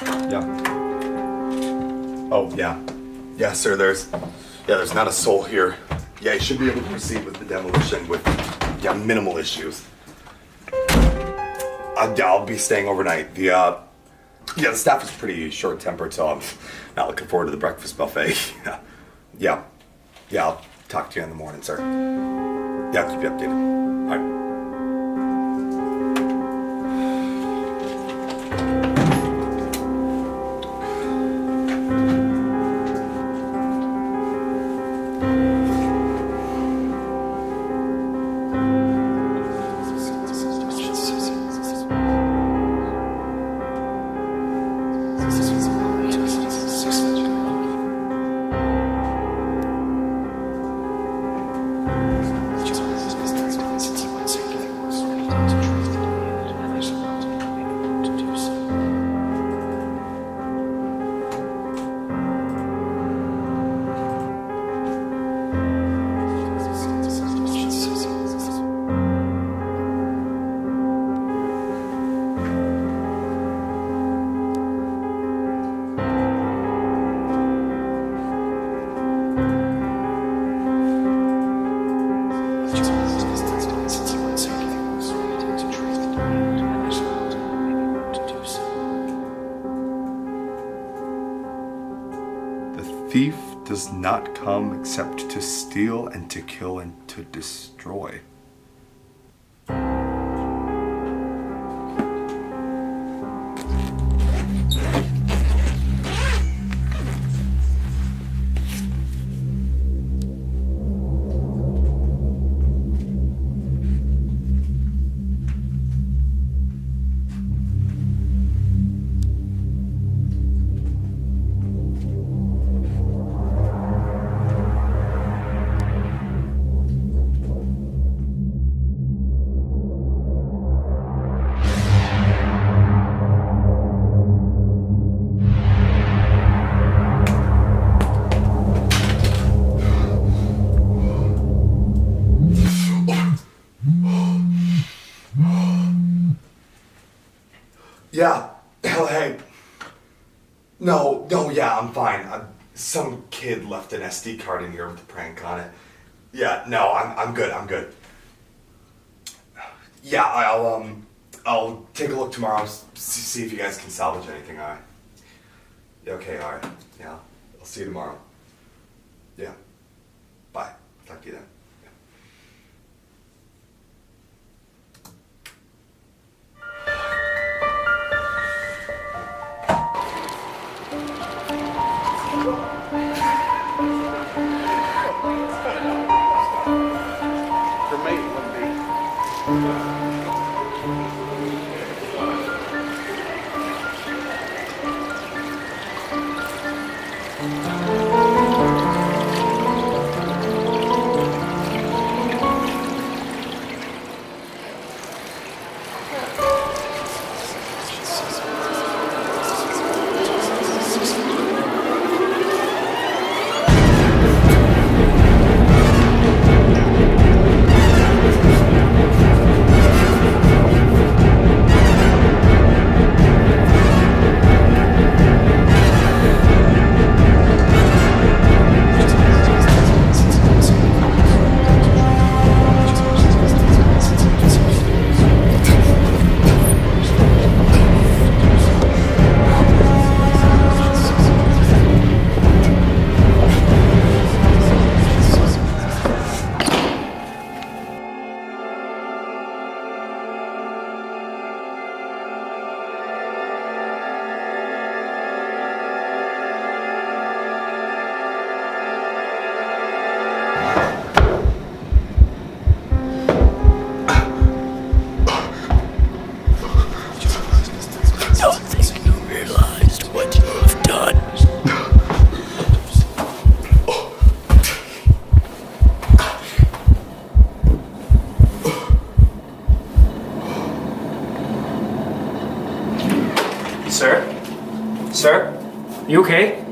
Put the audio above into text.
Yeah. Oh, yeah. Yeah, sir, there's not a soul here. Yeah, you should be able to proceed with the demolition with, minimal issues. I'll be staying overnight. The staff is pretty short-tempered, so I'm not looking forward to the breakfast buffet. Yeah, I'll talk to you in the morning, sir. Yeah, I'll keep you updated. All right. Thief does not come except to steal and to kill and to destroy. Yeah, hey. No, yeah, I'm fine. Some kid left an SD card in here with a prank on it. Yeah, no, I'm good. Yeah, I'll take a look tomorrow, see if you guys can salvage anything, alright? Yeah, okay, alright. Yeah, I'll see you tomorrow. Yeah. Bye. Talk to you then. For me, it wouldn't be. Sir? Sir? You okay?